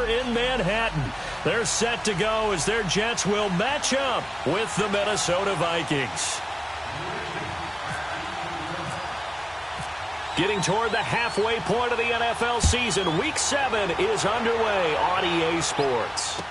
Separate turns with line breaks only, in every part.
here in Manhattan. They're set to go as their Jets will match up with the Minnesota Vikings. Getting toward the halfway point of the NFL season, Week 7 is underway on EA Sports.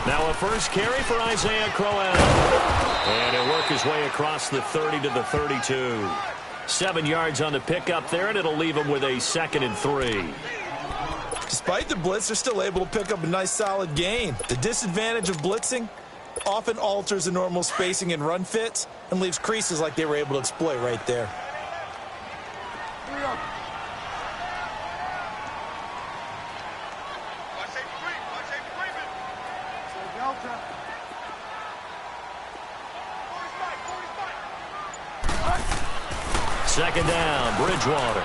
Now a first carry for Isaiah Crowell. And he'll work his way across the 30 to the 32. 7 yards on the pickup there, and it'll leave him with a 2nd and 3.
Despite the blitz, they're still able to pick up a nice solid gain. The disadvantage of blitzing often alters the normal spacing and run fits and leaves creases like they were able to exploit right there.
Second down, Bridgewater.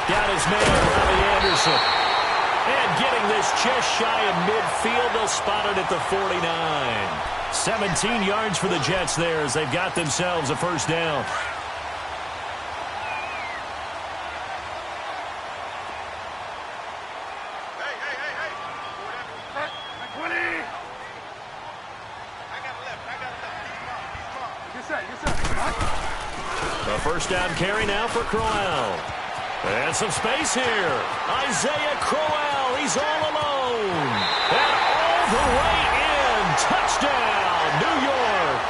Got his man, Robbie Anderson. And getting this just shy of midfield, they'll spot it at the 49. 17 yards for the Jets there as they've got themselves a first down. A first down carry now for Crowell. And some space here. Isaiah Crowell, he's all alone. And all the way in. Touchdown, New York.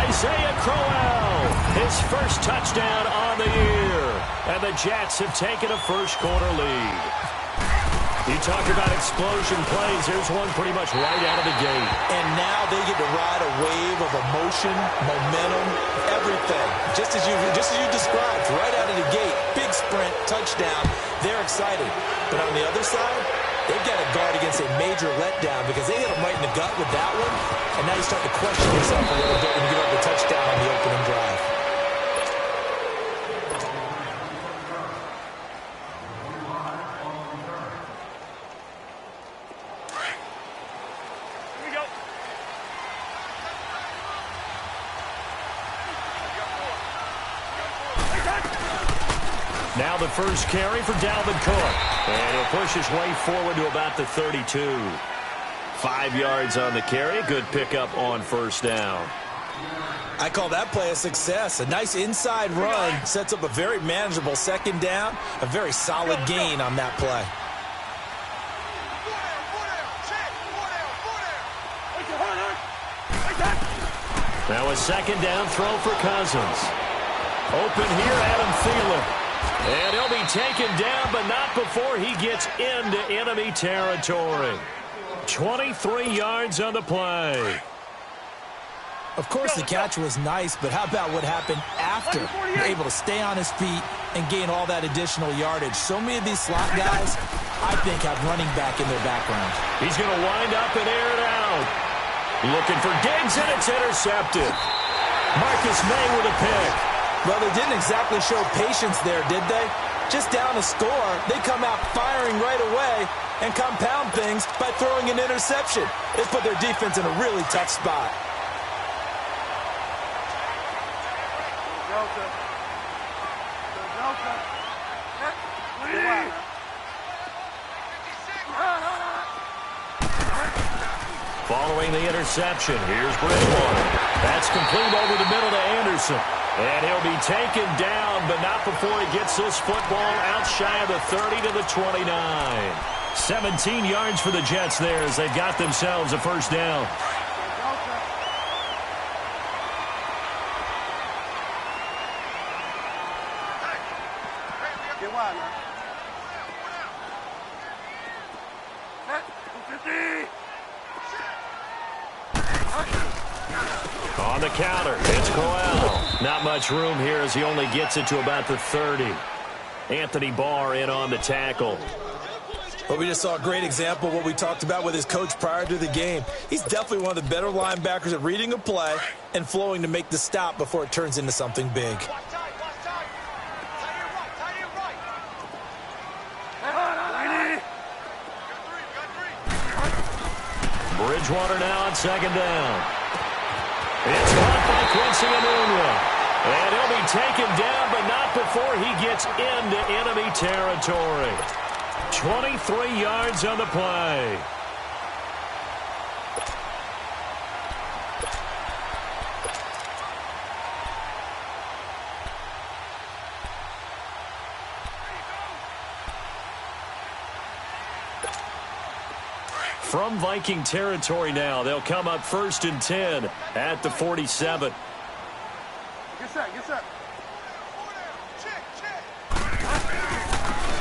Isaiah Crowell, his first touchdown on the year. And the Jets have taken a first-quarter lead. You talk about explosion plays. Here's one pretty much right out of the gate.
And now they get to ride a wave of emotion, momentum, everything. Just as you described, right out of the gate. Big sprint, touchdown. They're excited. But on the other side, they've got to guard against a major letdown because they hit them right in the gut with that one. And now you start to question yourself a little bit when you give up the touchdown on the opening drive.
Now the first carry for Dalvin Cook. And he'll push his way forward to about the 32. 5 yards on the carry. Good pickup on first down.
I call that play a success. A nice inside run sets up a very manageable second down. A very solid gain on that play.
Now a second down throw for Cousins. Open here, Adam Thielen. And he'll be taken down, but not before he gets into enemy territory. 23 yards on the play.
Of course, the catch was nice, but how about what happened after? Able to stay on his feet and gain all that additional yardage. So many of these slot guys, I think, have running back in their background.
He's going to wind up and air it out. Looking for Diggs, and it's intercepted. Marcus May with a pick.
Well, they didn't exactly show patience there, did they? Just down a score, they come out firing right away and compound things by throwing an interception. They put their defense in a really tough spot.
Following the interception, here's Bridgewater. That's complete over the middle to Anderson. And he'll be taken down, but not before he gets this football out shy of the 30 to the 29. 17 yards for the Jets there as they've got themselves a first down. On the counter, it's Crowell. Not much room here as he only gets it to about the 30. Anthony Barr in on the tackle.
Well, we just saw a great example of what we talked about with his coach prior to the game. He's definitely one of the better linebackers at reading a play and flowing to make the stop before it turns into something big.
Bridgewater now on second down. It's caught by Quincy Enunwa. And he'll be taken down, but not before he gets into enemy territory. 23 yards on the play. From Viking territory now, they'll come up 1st and 10 at the 47.
Get set.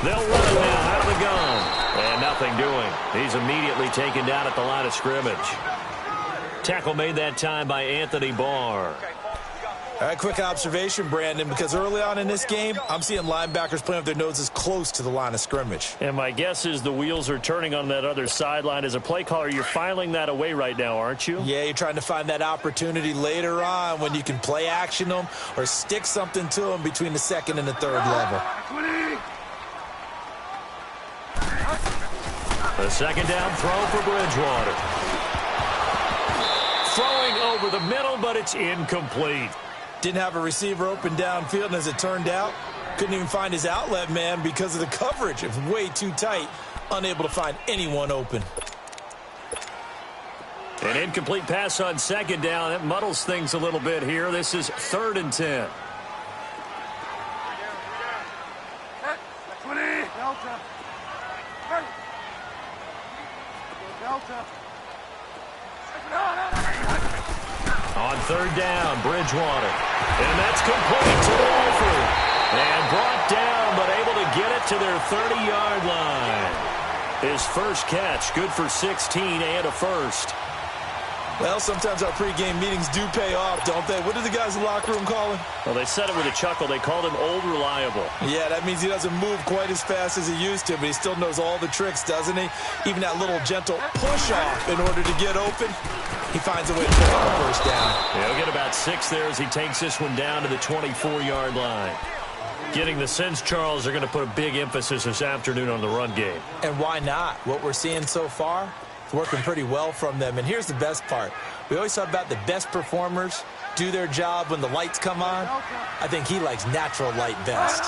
They'll run it now out of the gun. And nothing doing. He's immediately taken down at the line of scrimmage. Tackle made that time by Anthony Barr.
All right, quick observation, Brandon, because early on in this game, I'm seeing linebackers playing with their noses close to the line of scrimmage.
And my guess is the wheels are turning on that other sideline. As a play caller, you're filing that away right now, aren't you?
Yeah, you're trying to find that opportunity later on when you can play action them or stick something to them between the second and the third level.
The second down throw for Bridgewater. Throwing over the middle, but it's incomplete.
Didn't have a receiver open downfield, and as it turned out, couldn't even find his outlet man because of the coverage. It was way too tight, unable to find anyone open.
An incomplete pass on second down. That muddles things a little bit here. This is 3rd and 10. On 3rd down, Bridgewater. And that's complete to Wolford. And brought down, but able to get it to their 30-yard line. His first catch, good for 16 and a first.
Well, sometimes our pregame meetings do pay off, don't they? What do the guys in the locker room call him?
Well, they said it with a chuckle. They called him Old Reliable.
Yeah, that means he doesn't move quite as fast as he used to, but he still knows all the tricks, doesn't he? Even that little gentle push-off in order to get open. He finds a way to pick up a first down.
Yeah, he'll get about 6 there as he takes this one down to the 24-yard line. Getting the sense, Charles, they're going to put a big emphasis this afternoon on the run game.
And why not? What we're seeing so far, it's working pretty well from them. And here's the best part. We always talk about the best performers do their job when the lights come on. I think he likes natural light best.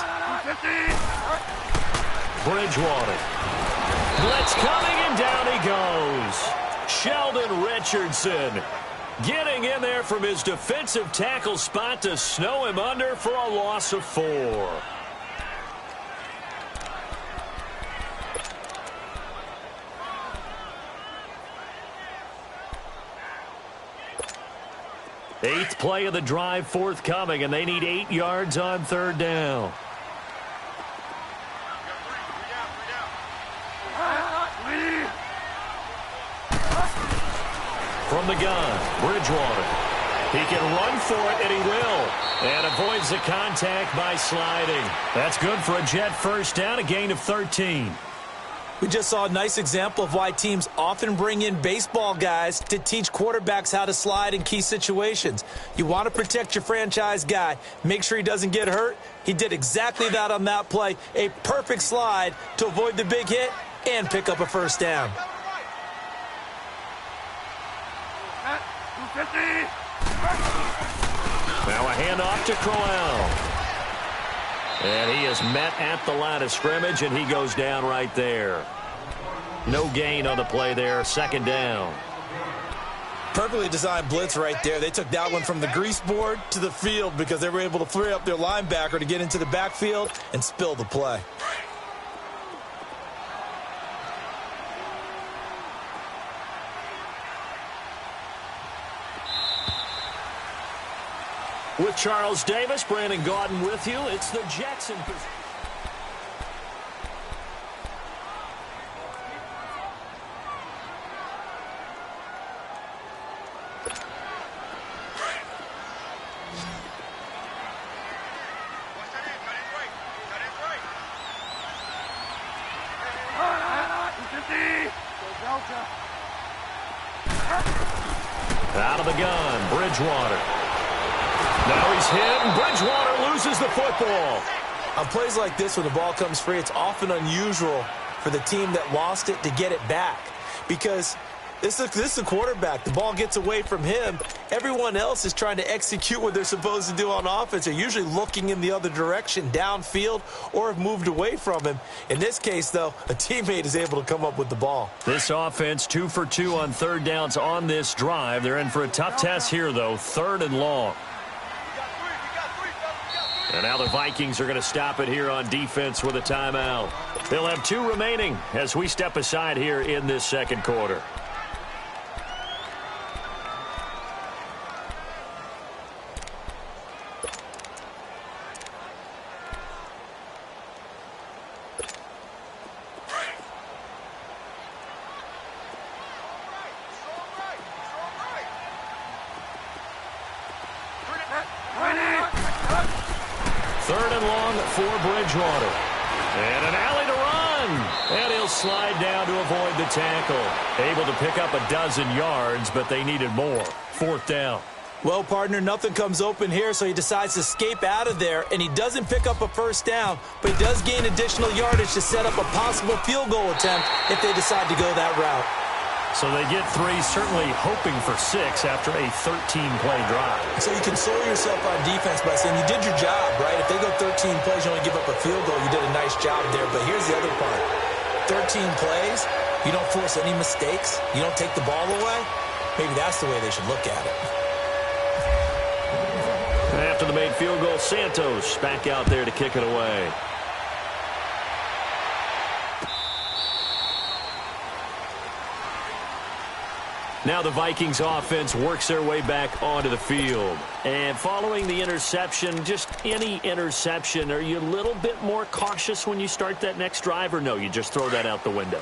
Bridgewater. Blitz coming, and down he goes. Sheldon Richardson getting in there from his defensive tackle spot to snow him under for a loss of 4. Eighth play of the drive forthcoming, and they need 8 yards on 3rd down. From the gun, Bridgewater. He can run for it, and he will. And avoids the contact by sliding. That's good for a Jet first down, a gain of 13.
We just saw a nice example of why teams often bring in baseball guys to teach quarterbacks how to slide in key situations. You want to protect your franchise guy. Make sure he doesn't get hurt. He did exactly that on that play. A perfect slide to avoid the big hit and pick up a first down.
Now a handoff to Crowell. And he is met at the line of scrimmage, and he goes down right there. No gain on the play there, 2nd down.
Perfectly designed blitz right there. They took that one from the grease board to the field because they were able to free up their linebacker to get into the backfield and spill the play.
With Charles Davis, Brandon Gaudin with you. It's the Jets in position. Out of the gun, Bridgewater. Now he's hit, and Bridgewater loses the football.
On plays like this, when the ball comes free, it's often unusual for the team that lost it to get it back. Because this is a quarterback. The ball gets away from him. Everyone else is trying to execute what they're supposed to do on offense. They're usually looking in the other direction, downfield, or have moved away from him. In this case, though, a teammate is able to come up with the ball.
This offense 2 for 2 on third downs on this drive. They're in for a tough test here, though, 3rd and long. And now the Vikings are going to stop it here on defense with a timeout. They'll have 2 remaining as we step aside here in this second quarter. Bridgewater. And an alley to run. And he'll slide down to avoid the tackle. Able to pick up a dozen yards, but they needed more. 4th down.
Well, partner, nothing comes open here, so he decides to escape out of there, and he doesn't pick up a first down, but he does gain additional yardage to set up a possible field goal attempt if they decide to go that route.
So they get 3, certainly hoping for 6 after a 13-play drive.
So you console yourself on defense by saying you did your job, right? If they go 13 plays, you only give up a field goal, you did a nice job there. But here's the other part. 13 plays, you don't force any mistakes, you don't take the ball away. Maybe that's the way they should look at it.
After the made field goal, Santos back out there to kick it away. Now the Vikings offense works their way back onto the field. And following the interception, just any interception, are you a little bit more cautious when you start that next drive, or no, you just throw that out the window?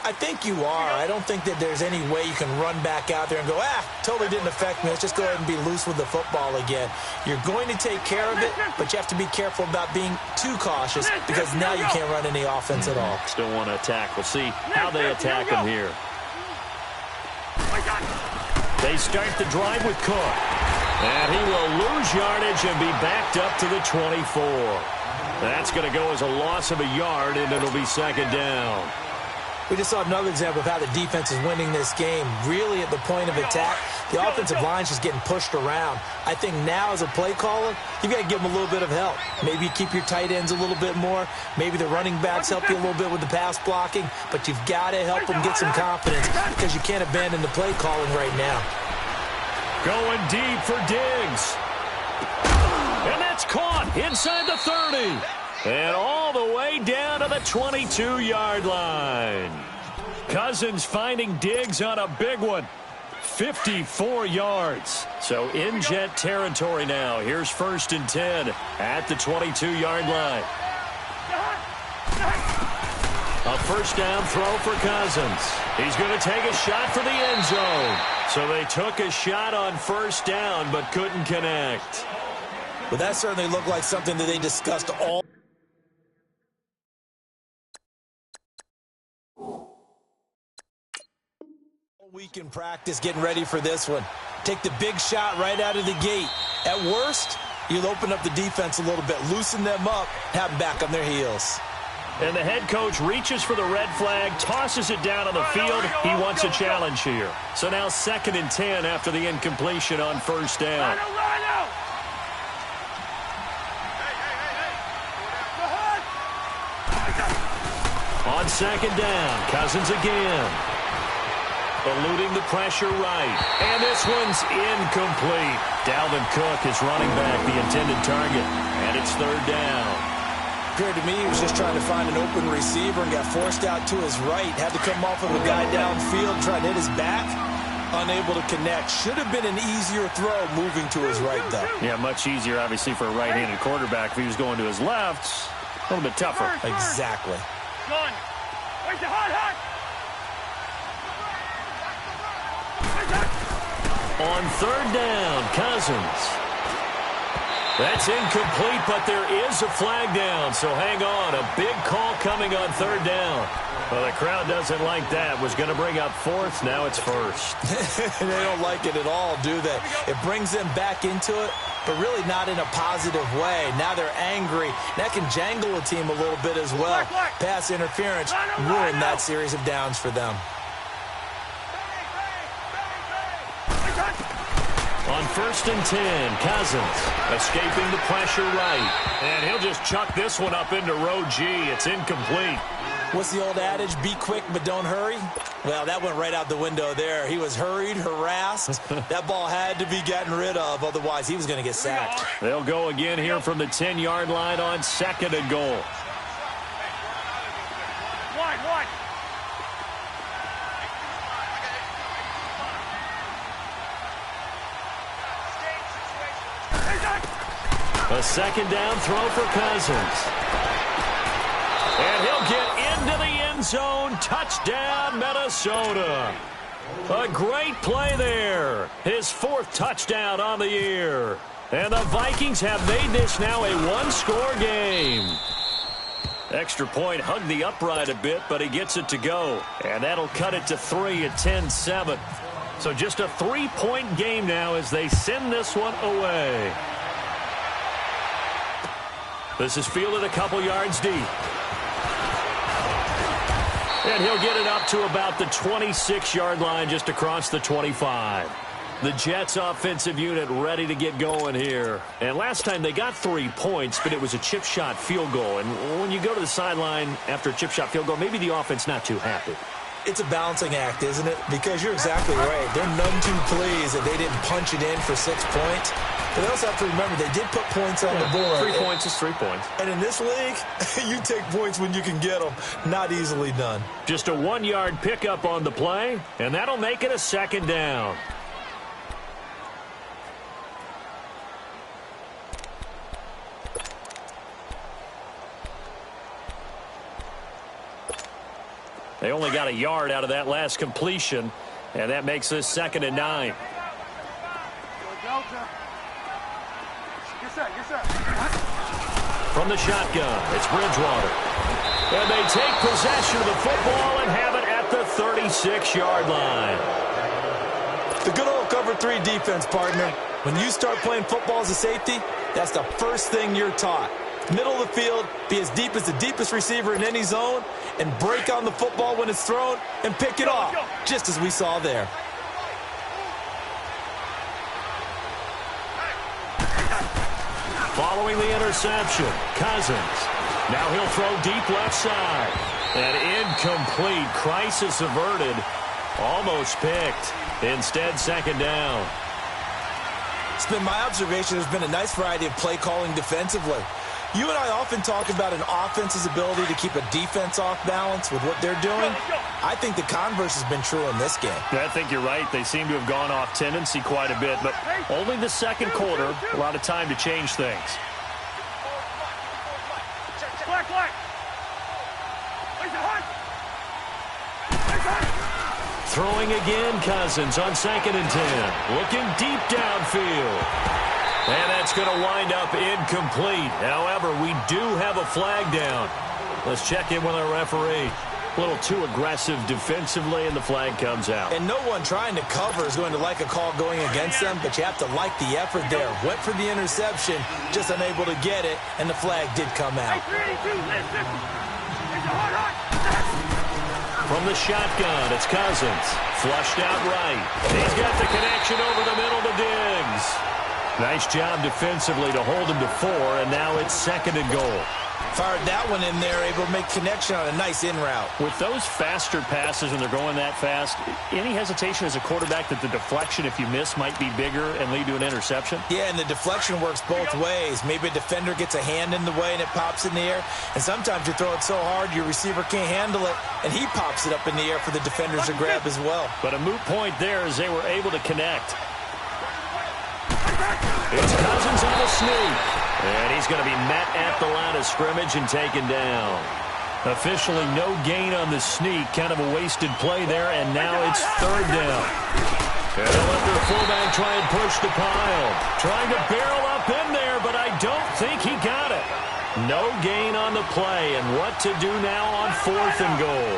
I think you are. I don't think that there's any way you can run back out there and go, totally didn't affect me. Let's just go ahead and be loose with the football again. You're going to take care of it, but you have to be careful about being too cautious because now you can't run any offense at all.
Still want to attack. We'll see how they attack him here. They start the drive with Cook. And he will lose yardage and be backed up to the 24. That's going to go as a loss of a yard, and it'll be 2nd down.
We just saw another example of how the defense is winning this game. Really at the point of attack, the offensive line's just getting pushed around. I think now as a play caller, you've got to give them a little bit of help. Maybe you keep your tight ends a little bit more. Maybe the running backs help you a little bit with the pass blocking. But you've got to help them get some confidence because you can't abandon the play calling right now.
Going deep for Diggs. And that's caught inside the 30. And all the way down to the 22-yard line. Cousins finding Diggs on a big one. 54 yards. So in Jet territory now. Here's 1st and 10 at the 22-yard line. A 1st down throw for Cousins. He's going to take a shot for the end zone. So they took a shot on 1st down but couldn't connect.
Well, that certainly looked like something that they discussed all week in practice, getting ready for this one. Take the big shot right out of the gate. At worst, you'll open up the defense a little bit, loosen them up, have them back on their heels.
And the head coach reaches for the red flag, tosses it down on the field. He wants a challenge here. So now 2nd and 10 after the incompletion on 1st down. On 2nd down, Cousins again. Eluding the pressure right. And this one's incomplete. Dalvin Cook is running back the intended target. And it's 3rd down.
Appeared to me he was just trying to find an open receiver and got forced out to his right. Had to come off of a guy downfield, try to hit his back. Unable to connect. Should have been an easier throw moving to his right, though.
Yeah, much easier, obviously, for a right-handed quarterback. If he was going to his left, a little bit tougher.
Exactly.
Where's the hot?
On 3rd down, Cousins. That's incomplete, but there is a flag down, so hang on. A big call coming on third down. Well, the crowd doesn't like that. Was going to bring up fourth. Now it's first.
They don't like it at all, do they? It brings them back into it, but really not in a positive way. Now they're angry. That can jangle a team a little bit as well. Pass interference ruined that series of downs for them.
On 1st and 10, Cousins escaping the pressure right. And he'll just chuck this one up into row G. It's incomplete.
What's the old adage? Be quick, but don't hurry? Well, that went right out the window there. He was hurried, harassed. That ball had to be gotten rid of, otherwise he was going to get sacked.
They'll go again here from the 10-yard line on 2nd and goal.
One.
A 2nd down throw for Cousins. And he'll get into the end zone. Touchdown, Minnesota. A great play there. His 4th touchdown on the year. And the Vikings have made this now a one-score game. Extra point hugged the upright a bit, but he gets it to go. And that'll cut it to 3 at 10-7. So just a 3-point game now as they send this one away. This is fielded a couple yards deep. And he'll get it up to about the 26-yard line just across the 25. The Jets offensive unit ready to get going here. And last time they got 3 points, but it was a chip shot field goal. And when you go to the sideline after a chip shot field goal, maybe the offense not too happy.
It's a balancing act, isn't it? Because you're exactly right. They're none too pleased that they didn't punch it in for 6 points. But they also have to remember they did put points on the board.
3 points is 3 points.
And in this league, you take points when you can get them. Not easily done.
Just a 1-yard pickup on the play, and that'll make it a 2nd down. They only got a yard out of that last completion, and that makes this 2nd and 9. From the shotgun, it's Bridgewater. And they take possession of the football and have it at the 36-yard line.
The good old cover 3 defense, partner. When you start playing football as a safety, that's the first thing you're taught. Middle of the field, be as deep as the deepest receiver in any zone, and break on the football when it's thrown and pick it off, just as we saw there.
Following the interception, Cousins. Now he'll throw deep left side. And incomplete. Crisis averted. Almost picked. Instead, 2nd down.
It's been my observation there's been a nice variety of play calling defensively. You and I often talk about an offense's ability to keep a defense off balance with what they're doing. I think the converse has been true in this game.
I think you're right. They seem to have gone off tendency quite a bit, but only the 2nd quarter, a lot of time to change things. Throwing again, Cousins on 2nd and 10. Looking deep downfield. And that's going to wind up incomplete. However, we do have a flag down. Let's check in with our referee. A little too aggressive defensively, and the flag comes out.
And no one trying to cover is going to like a call going against them, but you have to like the effort there. Went for the interception, just unable to get it, and the flag did come out.
From the shotgun, it's Cousins. Flushed out right. He's got the connection over the middle to Diggs. Nice job defensively to hold him to 4, and now it's 2nd and goal.
Fired that one in there, able to make connection on a nice in route.
With those faster passes when they're going that fast, any hesitation as a quarterback that the deflection, if you miss, might be bigger and lead to an interception?
Yeah, and the deflection works both ways. Maybe a defender gets a hand in the way and it pops in the air. And sometimes you throw it so hard your receiver can't handle it, and he pops it up in the air for the defenders to grab as well.
But a moot point there as they were able to connect. It's Cousins on the sneak. And he's going to be met at the line of scrimmage and taken down. Officially no gain on the sneak. Kind of a wasted play there, and now it's 3rd down. And they'll let their fullback try and push the pile. Trying to barrel up in there, but I don't think he got it. No gain on the play, and what to do now on 4th and goal.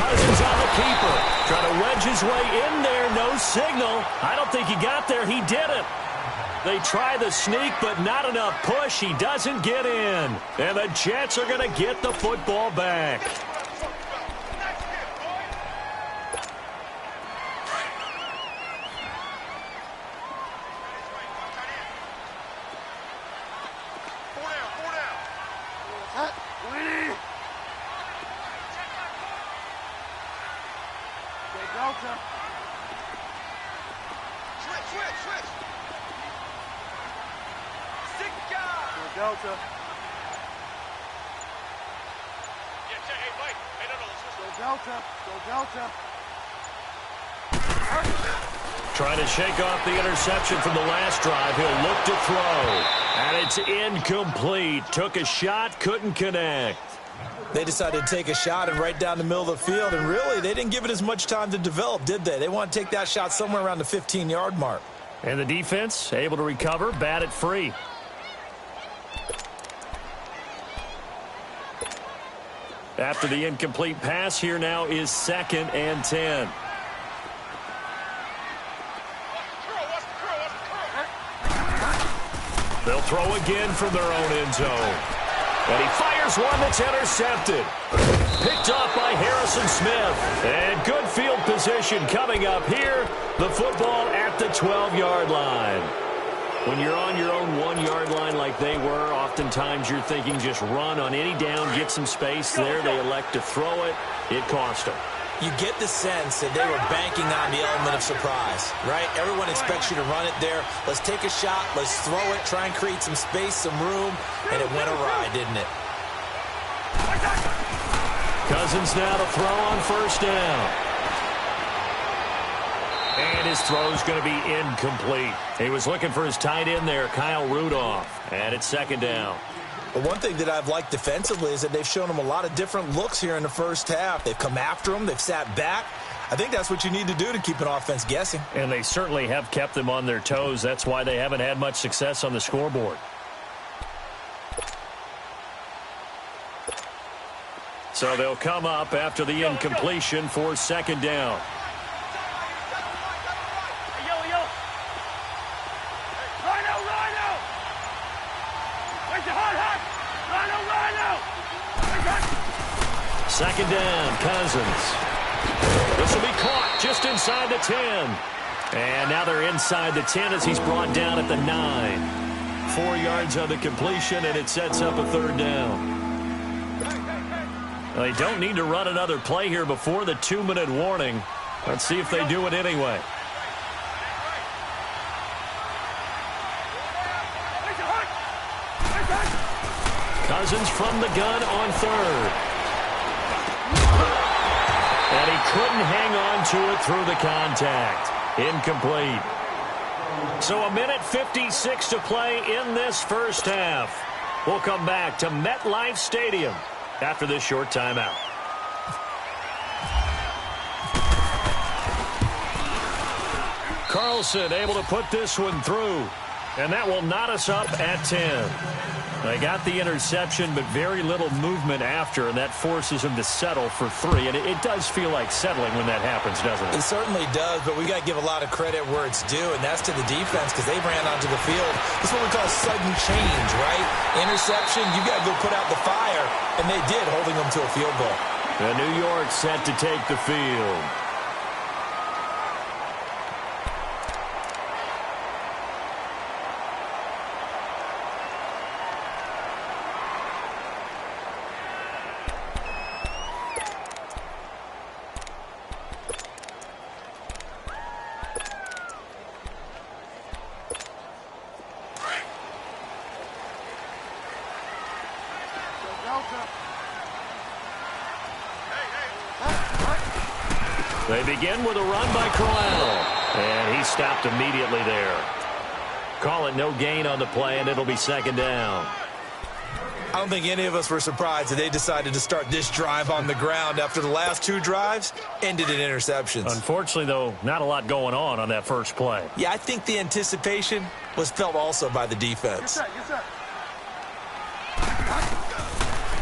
Cousins on the keeper. Trying to wedge his way in there. No signal. I don't think he got there. He didn't. They try the sneak, but not enough push. He doesn't get in. And the Jets are going to get the football back.
Delta. Go Delta. Go Delta.
Trying to shake off the interception from the last drive. He'll look to throw. And it's incomplete. Took a shot, couldn't connect.
They decided to take a shot and right down the middle of the field, and really, they didn't give it as much time to develop, did they? They want to take that shot somewhere around the 15-yard mark.
And the defense able to recover, bat it free. After the incomplete pass, here now is 2nd and 10. They'll throw again from their own end zone. And he fires one that's intercepted. Picked off by Harrison Smith. And good field position coming up here. The football at the 12-yard line. When you're on your own 1-yard line like they were, oftentimes you're thinking just run on any down, get some space there. They elect to throw it. It cost them.
You get the sense that they were banking on the element of surprise, right? Everyone expects you to run it there. Let's take a shot. Let's throw it. Try and create some space, some room. And it went awry, didn't it?
Cousins now to throw on 1st down. And his throw's going to be incomplete. He was looking for his tight end there, Kyle Rudolph. And it's 2nd down.
But one thing that I've liked defensively is that they've shown him a lot of different looks here in the first half. They've come after him. They've sat back. I think that's what you need to do to keep an offense guessing.
And they certainly have kept them on their toes. That's why they haven't had much success on the scoreboard. So they'll come up after the incompletion for 2nd down. Second down, Cousins. This will be caught just inside the 10. And now they're inside the 10 as he's brought down at the 9. 4 yards on the completion, and it sets up a 3rd down. They don't need to run another play here before the 2-minute warning. Let's see if they do it anyway. Cousins from the gun on 3rd. And he couldn't hang on to it through the contact. Incomplete. So 1:56 to play in this first half. We'll come back to MetLife Stadium after this short timeout. Carlson able to put this one through. And that will knot us up at 10. They got the interception, but very little movement after, and that forces him to settle for 3. And it does feel like settling when that happens, doesn't it?
It certainly does, but we got to give a lot of credit where it's due, and that's to the defense because they ran onto the field. This is what we call sudden change, right? Interception, you got to go put out the fire, and they did, holding them to a field goal.
And New York set to take the field. They begin with a run by Crowell, and he stopped immediately there. Call it no gain on the play, and it'll be 2nd down.
I don't think any of us were surprised that they decided to start this drive on the ground after the last 2 drives ended in interceptions.
Unfortunately, though, not a lot going on that first play.
Yeah, I think the anticipation was felt also by the defense.
Yes, sir.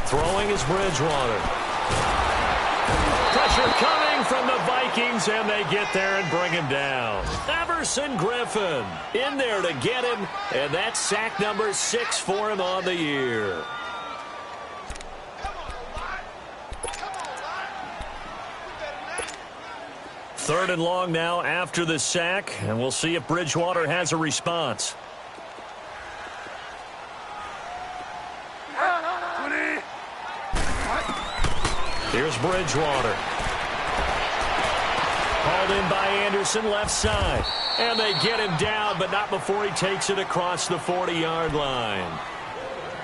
Throwing is Bridgewater. Pressure coming from the Vikings, and they get there and bring him down. Everson Griffin in there to get him, and that's sack number 6 for him on the year. Third and long now after the sack, and we'll see if Bridgewater has a response. Here's Bridgewater. Called in by Anderson, left side. And they get him down, but not before he takes it across the 40-yard line.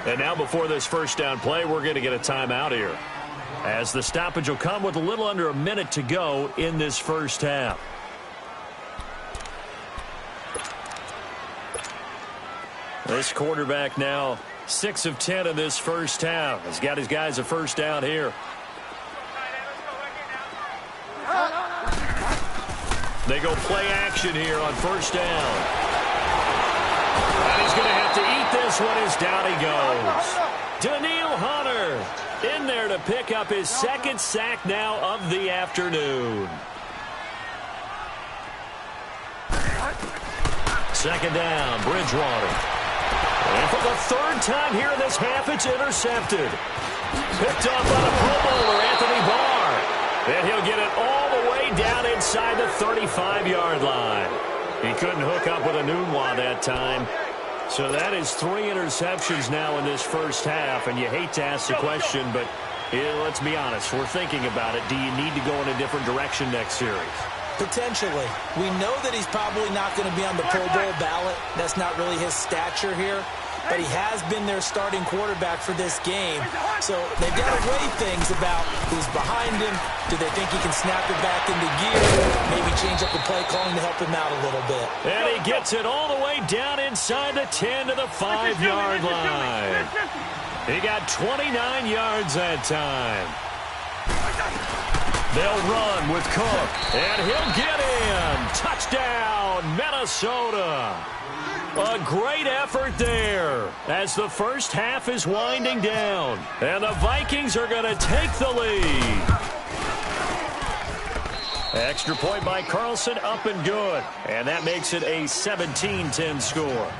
And now before this first down play, we're going to get a timeout here, as the stoppage will come with a little under a minute to go in this first half. This quarterback now 6 of 10 in this first half. He's got his guys a first down here. They go play action here on first down. And he's going to have to eat this one as down he goes. Daniil Hunter in there to pick up his second sack now of the afternoon. Second down, Bridgewater. And for the third time here in this half, it's intercepted. Picked up by the Pro Bowler, Anthony Barr. And he'll get it all the way down inside the 35-yard line. He couldn't hook up with a Nunwa that time. So that is 3 interceptions now in this first half. And you hate to ask the question, but let's be honest. We're thinking about it. Do you need to go in a different direction next series?
Potentially. We know that he's probably not going to be on the Pro Bowl ballot. That's not really his stature here. But he has been their starting quarterback for this game. So they've got to weigh things about who's behind him. Do they think he can snap it back into gear? Maybe change up the play calling to help him out a little bit.
And he gets it all the way down inside the 10 to the 5-yard line. He got 29 yards that time. They'll run with Cook, and he'll get in. Touchdown, Minnesota. A great effort there as the first half is winding down. And the Vikings are going to take the lead. Extra point by Carlson, up and good. And that makes it a 17-10 score.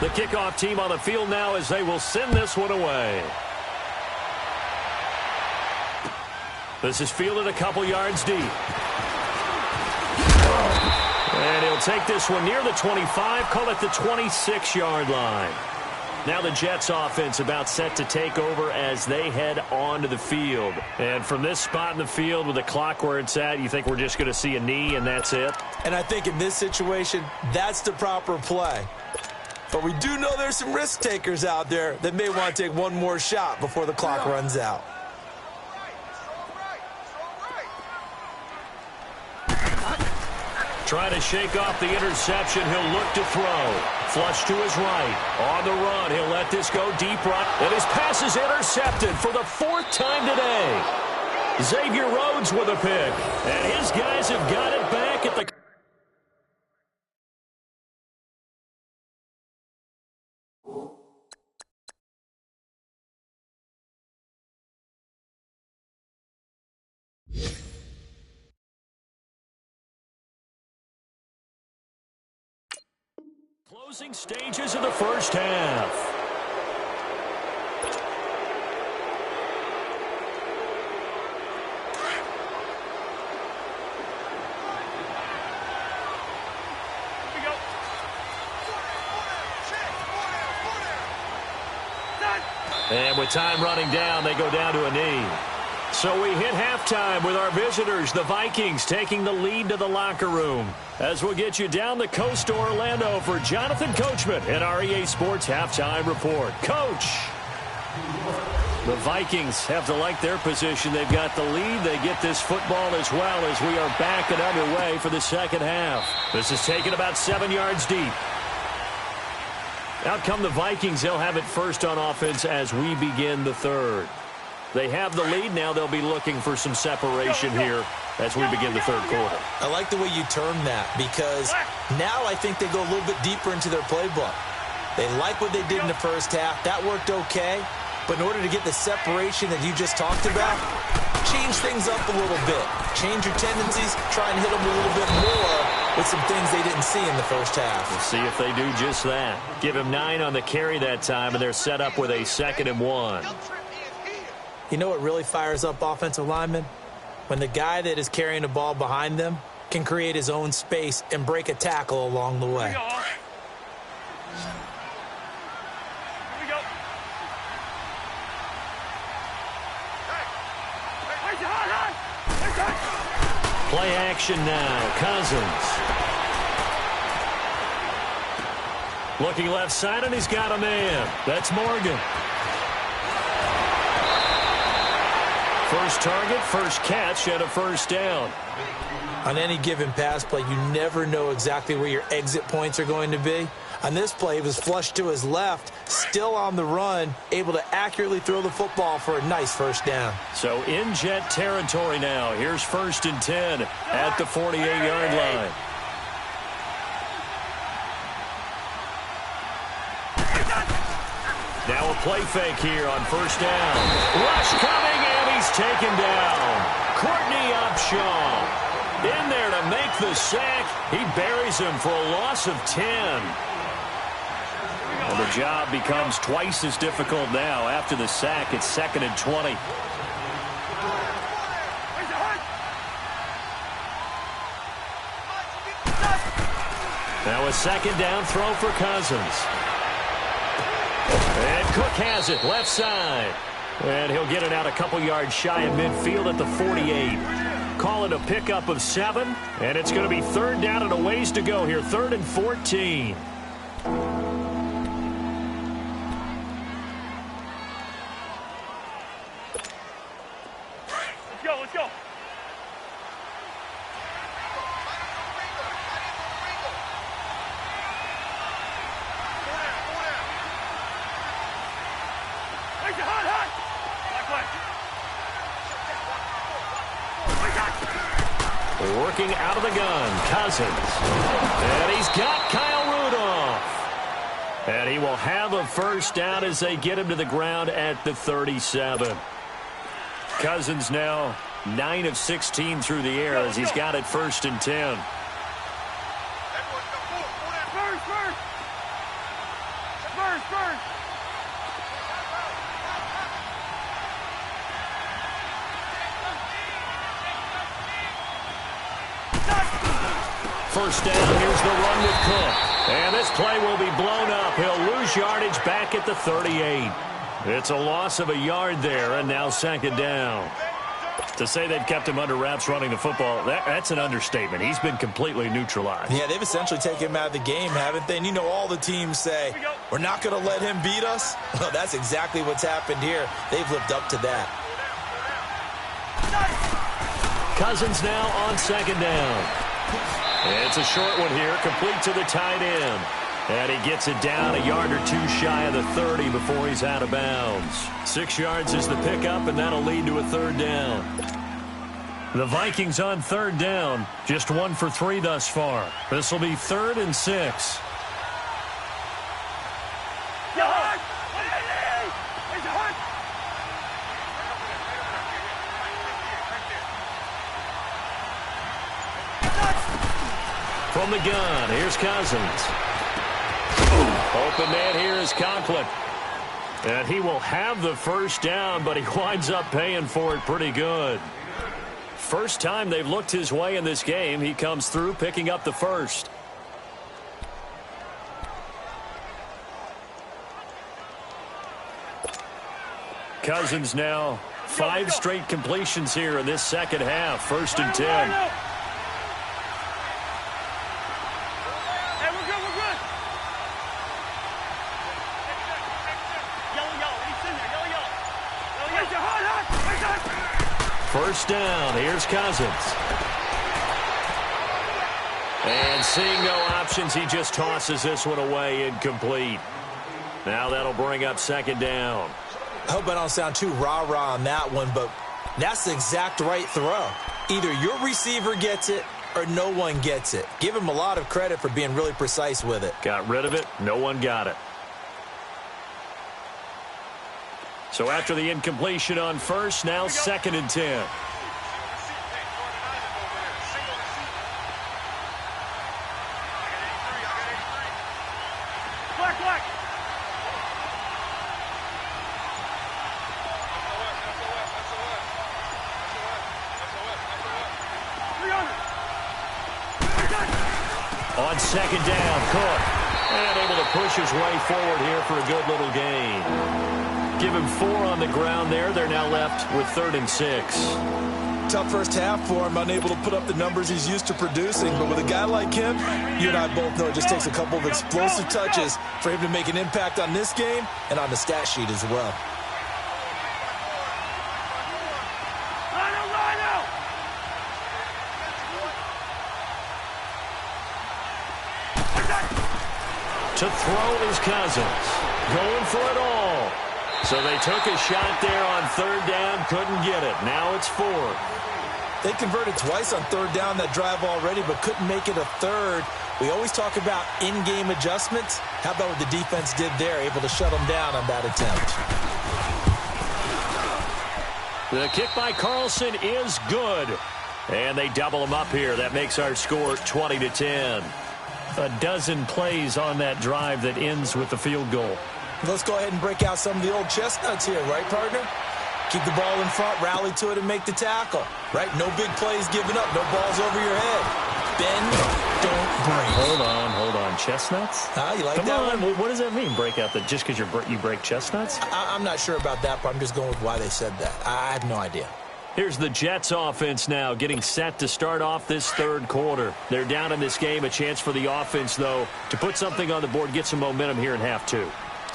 The kickoff team on the field now as they will send this one away. This is fielded a couple yards deep. And he'll take this one near the 25, call it the 26-yard line. Now the Jets offense about set to take over as they head onto the field. And from this spot in the field with the clock where it's at, you think we're just going to see a knee and that's it?
And I think in this situation, that's the proper play. But we do know there's some risk takers out there that may want to take one more shot before the clock runs out.
Trying to shake off the interception. He'll look to throw. Flush to his right. On the run. He'll let this go deep right. And his pass is intercepted for the 4th time today. Xavier Rhodes with a pick. And his guys have got it back at the... Closing stages of the first half. And with time running down, they go down to a knee. So we hit halftime with our visitors, the Vikings, taking the lead to the locker room. As we'll get you down the coast to Orlando for Jonathan Coachman and our EA Sports Halftime Report. Coach. The Vikings have to like their position. They've got the lead. They get this football as well as we are back and underway for the second half. This is taken about 7 yards deep. Out come the Vikings. They'll have it first on offense as we begin the third. They have the lead. Now they'll be looking for some separation here as we begin the third quarter.
I like the way you term that because now I think they go a little bit deeper into their playbook. They like what they did in the first half. That worked okay. But in order to get the separation that you just talked about, change things up a little bit. Change your tendencies. Try and hit them a little bit more with some things they didn't see in the first half.
We'll see if they do just that. Give him 9 on the carry that time, and they're set up with a 2nd and 1.
You know what really fires up offensive linemen? When the guy that is carrying the ball behind them can create his own space and break a tackle along the way.
Play action now. Cousins. Looking left side, and he's got a man. That's Morgan. First target, first catch, and a first down.
On any given pass play, you never know exactly where your exit points are going to be. On this play, he was flushed to his left, still on the run, able to accurately throw the football for a nice first down.
So in Jet territory now. Here's 1st and 10 at the 48-yard line. Now a play fake here on first down. Rush coming, and he's taken down. Courtney Upshaw in there to make the sack. He buries him for a loss of 10. And the job becomes twice as difficult now. After the sack, it's 2nd and 20. Now a 2nd down throw for Cousins. And Cook has it left side. And he'll get it out a couple yards shy of midfield at the 48. Call it a pickup of 7. And it's going to be 3rd down and a ways to go here. 3rd and 14.
Let's go.
Working out of the gun, Cousins. And he's got Kyle Rudolph. And he will have a first down as they get him to the ground at the 37. Cousins now 9 of 16 through the air as he's got it 1st and 10. First down, here's the run with Cook. And this play will be blown up. He'll lose yardage back at the 38. It's a loss of a yard there, and now 2nd down. To say they've kept him under wraps running the football, that's an understatement. He's been completely neutralized.
Yeah, they've essentially taken him out of the game, haven't they? And you know all the teams say, we're not going to let him beat us. Well, that's exactly what's happened here. They've lived up to that.
Cousins now on 2nd down. It's a short one here, complete to the tight end. And he gets it down a yard or 2 shy of the 30 before he's out of bounds. 6 yards is the pickup, and that'll lead to a 3rd down. The Vikings on 3rd down, just 1 for 3 thus far. This will be 3rd and 6. From the gun, here's Cousins. Open man here is Conklin. And he will have the first down, but he winds up paying for it pretty good. First time they've looked his way in this game. He comes through picking up the first. Cousins now 5 straight completions here in this second half. 1st and 10. First down. Here's Cousins. And seeing no options, he just tosses this one away incomplete. Now that'll bring up second down.
I hope I don't sound too rah-rah on that one, but that's the exact right throw. Either your receiver gets it or no one gets it. Give him a lot of credit for being really precise with it.
Got rid of it. No one got it. So after the incompletion on first, now second and 10. On second down, Cook. And able to push his way forward here for a good little gain. Give him 4 on the ground there. They're now left with 3rd and 6.
Tough first half for him, unable to put up the numbers he's used to producing. But with a guy like him, you and I both know it just takes a couple of explosive touches for him to make an impact on this game and on the stat sheet as well.
To throw is Cousins. Going for it all. So they took a shot there on 3rd down. Couldn't get it. Now it's 4th.
They converted twice on 3rd down that drive already, but couldn't make it a 3rd. We always talk about in-game adjustments. How about what the defense did there? Able to shut them down on that attempt.
The kick by Carlson is good. And they double them up here. That makes our score 20-10. A dozen plays on that drive that ends with the field goal.
Let's go ahead and break out some of the old chestnuts here, right, partner? Keep the ball in front, rally to it, and make the tackle. Right? No big plays given up. No balls over your head. Bend, don't break.
Hold on. Chestnuts?
You like
Come
that
on.
one?
What does that mean, break out? Just because you break chestnuts?
I'm not sure about that, but I'm just going with why they said that. I have no idea.
Here's the Jets offense now getting set to start off this 3rd quarter. They're down in this game. A chance for the offense, though, to put something on the board, get some momentum here in half 2.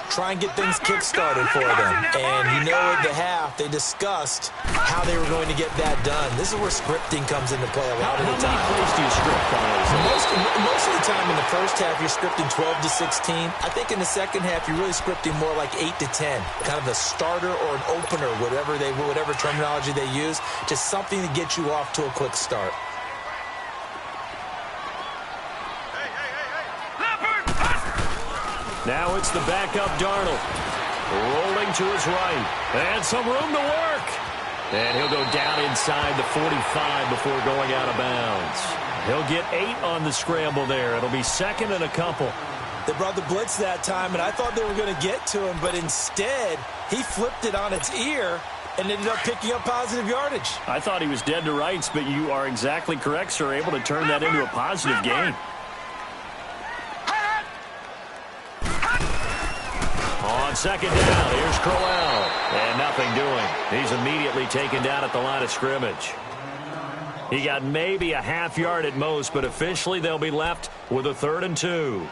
Try and get things kick-started for them. And you know at the half, they discussed how they were going to get that done. This is where scripting comes into play a lot of the time.
How many plays do you script on those?
Most of the time in the first half, you're scripting 12 to 16. I think in the second half, you're really scripting more like 8 to 10. Kind of a starter or an opener, whatever terminology they use. Just something to get you off to a quick start.
Now it's the backup Darnold. Rolling to his right. And some room to work. And he'll go down inside the 45 before going out of bounds. He'll get 8 on the scramble there. It'll be 2nd and a couple.
They brought the blitz that time, and I thought they were going to get to him, but instead, he flipped it on its ear and ended up picking up positive yardage.
I thought he was dead to rights, but you are exactly correct, sir. Able to turn that into a positive gain. On second down, here's Crowell. And nothing doing. He's immediately taken down at the line of scrimmage. He got maybe a half yard at most, but officially they'll be left with a 3rd and 2.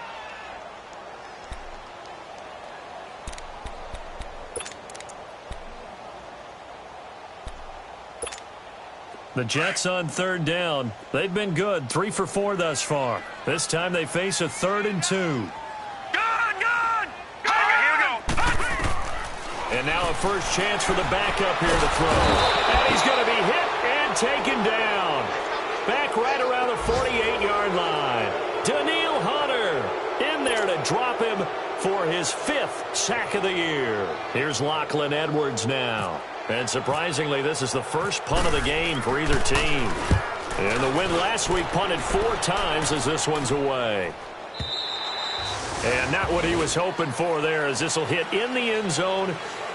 The Jets on 3rd down. They've been good, 3 for 4 thus far. This time they face a 3rd and 2. And now a first chance for the backup here to throw. And he's going to be hit and taken down. Back right around the 48-yard line. Daniil Hunter in there to drop him for his 5th sack of the year. Here's Lachlan Edwards now. And surprisingly, this is the first punt of the game for either team. And the win last week punted 4 times as this one's away. And not what he was hoping for there, as this will hit in the end zone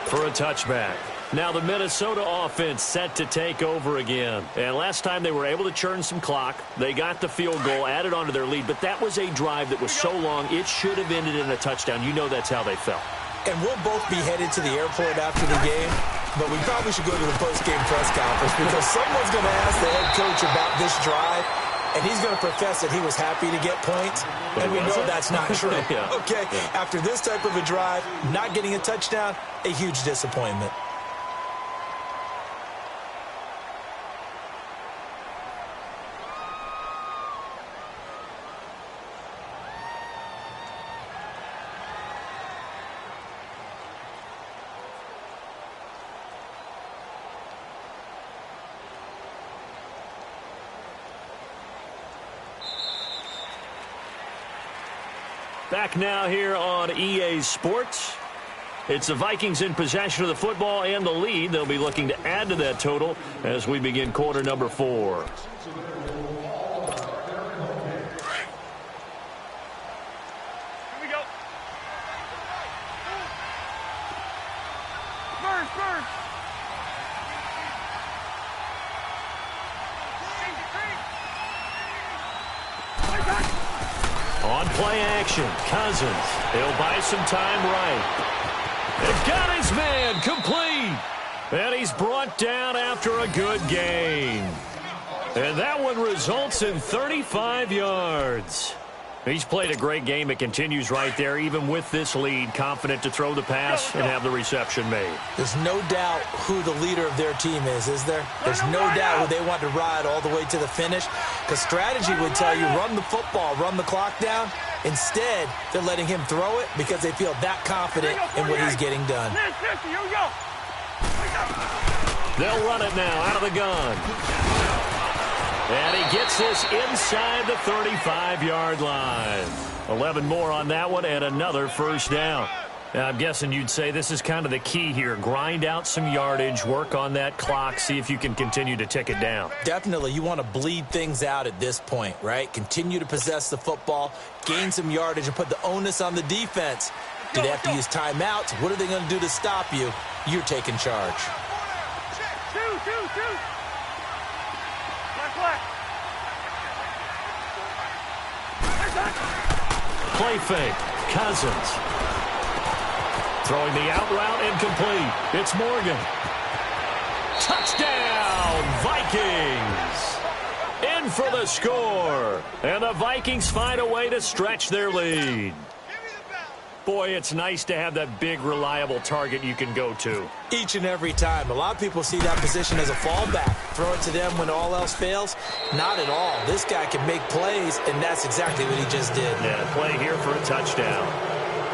for a touchback. Now the Minnesota offense set to take over again. And last time they were able to churn some clock. They got the field goal, added onto their lead. But that was a drive that was so long, it should have ended in a touchdown. You know that's how they felt.
And we'll both be headed to the airport after the game. But we probably should go to the post-game press conference because someone's going to ask the head coach about this drive. And he's going to profess that he was happy to get points. And we know that's not true.
Yeah.
Okay, yeah. After this type of a drive, not getting a touchdown, a huge disappointment.
Back now here on EA Sports. It's the Vikings in possession of the football and the lead. They'll be looking to add to that total as we begin quarter number 4. On play action, Cousins. He'll buy some time right. They've got his man complete. And he's brought down after a good gain. And that one results in 35 yards. He's played a great game. It continues right there, even with this lead, confident to throw the pass and have the reception made.
There's no doubt who the leader of their team is there? There's no doubt who they want to ride all the way to the finish. Because strategy would tell you, run the football, run the clock down. Instead, they're letting him throw it because they feel that confident in what he's getting done.
They'll run it now out of the gun. And he gets this inside the 35-yard line. 11 more on that one and another first down. Now, I'm guessing you'd say this is kind of the key here. Grind out some yardage, work on that clock, see if you can continue to tick it down.
Definitely. You want to bleed things out at this point, right? Continue to possess the football, gain some yardage, and put the onus on the defense. Do they have to use timeouts? What are they going to do to stop you? You're taking charge.
Play fake. Cousins. Throwing the out route incomplete. It's Morgan. Touchdown, Vikings. In for the score. And the Vikings find a way to stretch their lead. Boy, it's nice to have that big, reliable target you can go to.
Each and every time. A lot of people see that position as a fallback. Throw it to them when all else fails. Not at all. This guy can make plays, and that's exactly what he just did.
Yeah, play here for a touchdown.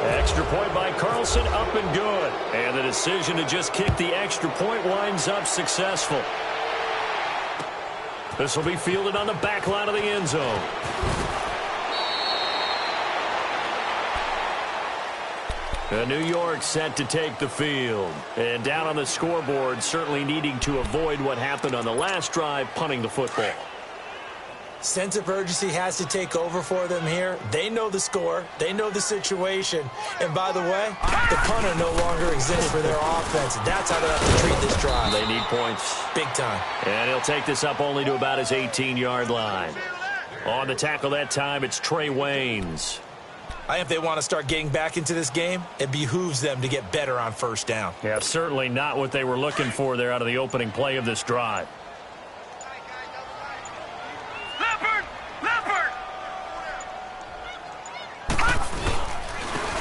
Extra point by Carlson, up and good. And the decision to just kick the extra point winds up successful. This will be fielded on the back line of the end zone. New York set to take the field. And down on the scoreboard, certainly needing to avoid what happened on the last drive, punting the football.
Sense of urgency has to take over for them here. They know the score. They know the situation. And by the way, the punter no longer exists for their offense. That's how they have to treat this drive.
They need points.
Big time.
And he'll take this up only to about his 18-yard line. On the tackle that time, it's Trey Waynes.
I think if they want to start getting back into this game, it behooves them to get better on first down.
Yeah, certainly not what they were looking for there out of the opening play of this drive.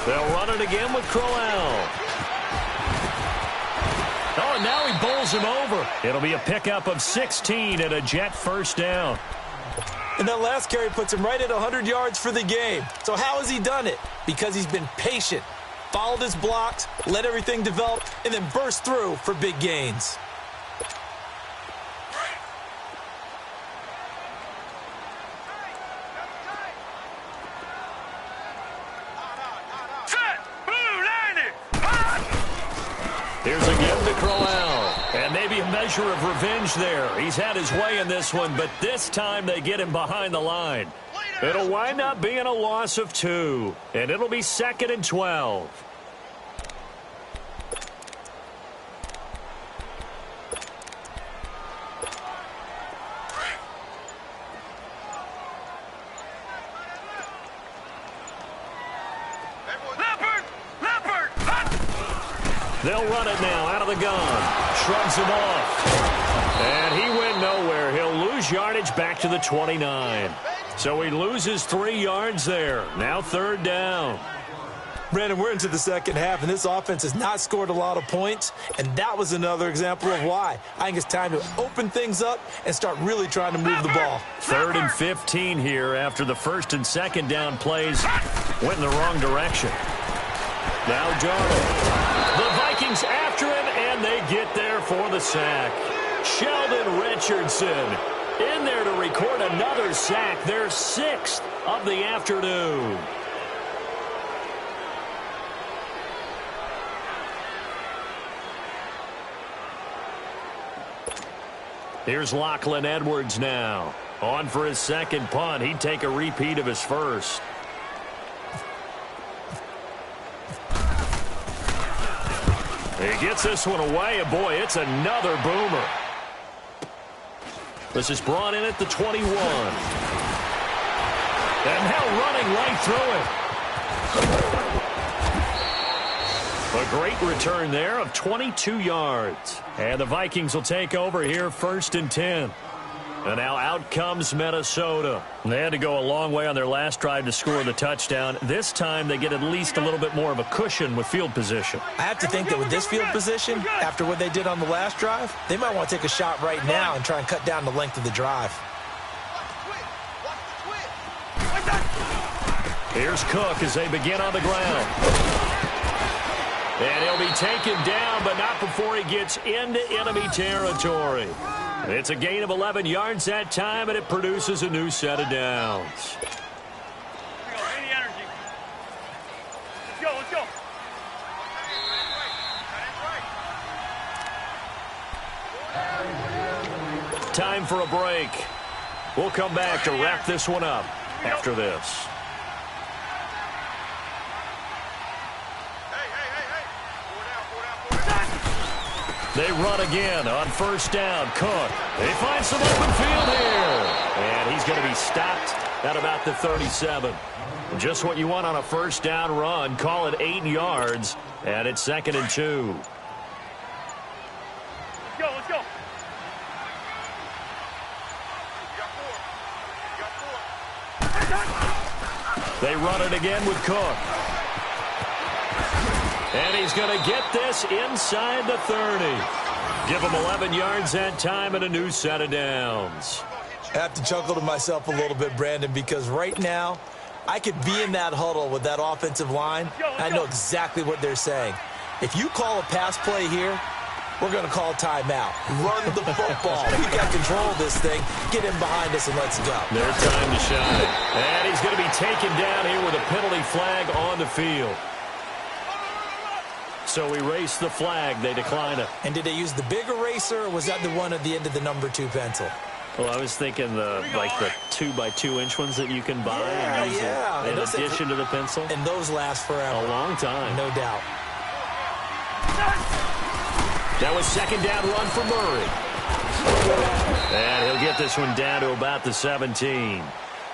They'll run it again with Crowell. Oh, and now he bowls him over. It'll be a pickup of 16 and a Jet first down.
And that last carry puts him right at 100 yards for the game. So how has he done it? Because he's been patient, followed his blocks, let everything develop, and then burst through for big gains.
Here's again to Crowell. And maybe a measure of revenge there. He's had his way in this one, but this time they get him behind the line. It'll wind up being a loss of 2, and it'll be 2nd and 12. They'll run it now out of the gun. Shrugs him off. And he went nowhere. He'll lose yardage back to the 29. So he loses 3 yards there. Now 3rd down.
Brandon, we're into the second half, and this offense has not scored a lot of points, and that was another example of why. I think it's time to open things up and start really trying to move the ball.
3rd and 15 here after the 1st and 2nd down plays went in the wrong direction. Now Darnold. The Vikings after him, and they get there for the sack. Sheldon Richardson in there to record another sack, their 6th of the afternoon. Here's Lachlan Edwards now. On for his second punt. He'd take a repeat of his first. He gets this one away, and boy, it's another boomer. This is brought in at the 21. And now running right through it. A great return there of 22 yards. And the Vikings will take over here 1st and 10. And now out comes Minnesota. They had to go a long way on their last drive to score the touchdown. This time they get at least a little bit more of a cushion with field position.
I have to think that with this field position, after what they did on the last drive, they might want to take a shot right now and try and cut down the length of the drive.
Here's Cook as they begin on the ground. And he'll be taken down, but not before he gets into enemy territory. It's a gain of 11 yards that time, and it produces a new set of downs.
Any energy. Let's go.
Time for a break. We'll come back to wrap this one up after this. They run again on 1st down. Cook. They find some open field here. And he's going to be stopped at about the 37. Just what you want on a 1st down run. Call it 8 yards. And it's 2nd and 2.
Let's go.
They run it again with Cook. And he's going to get this inside the 30. Give him 11 yards that time and a new set of downs.
I have to chuckle to myself a little bit, Brandon, because right now I could be in that huddle with that offensive line. I know exactly what they're saying. If you call a pass play here, we're going to call timeout. Run the football. We got control of this thing. Get in behind us and let's go.
Their time to shine. And he's going to be taken down here with a penalty flag on the field. So erase the flag. They decline it.
And did they use the big eraser, or was that the one at the end of the number 2 pencil?
Well, I was thinking the 2x2-inch ones that you can buy and use in addition to the pencil.
And those last forever.
A long time.
No doubt.
That was 2nd down run for Murray. And he'll get this one down to about the 17.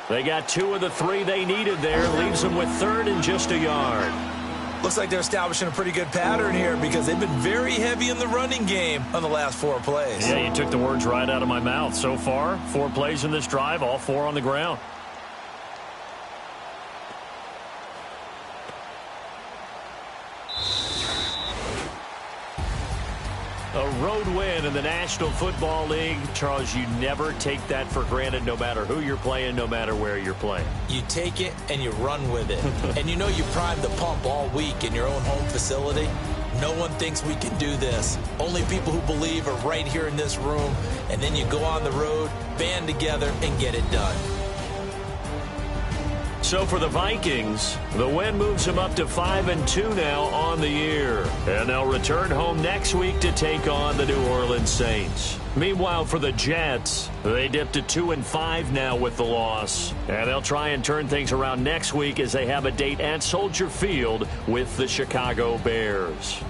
They got 2 of the 3 they needed there. Leaves them with 3rd and just a yard.
Looks like they're establishing a pretty good pattern here because they've been very heavy in the running game on the last 4 plays.
Yeah, you took the words right out of my mouth. So far, 4 plays in this drive, all 4 on the ground. A road win in the National Football League. Charles, you never take that for granted no matter who you're playing, no matter where you're playing.
You take it and you run with it. And you know you primed the pump all week in your own home facility. No one thinks we can do this. Only people who believe are right here in this room. And then you go on the road, band together, and get it done.
So for the Vikings, the win moves them up to 5-2 now on the year. And they'll return home next week to take on the New Orleans Saints. Meanwhile, for the Jets, they dipped to 2-5 now with the loss. And they'll try and turn things around next week as they have a date at Soldier Field with the Chicago Bears.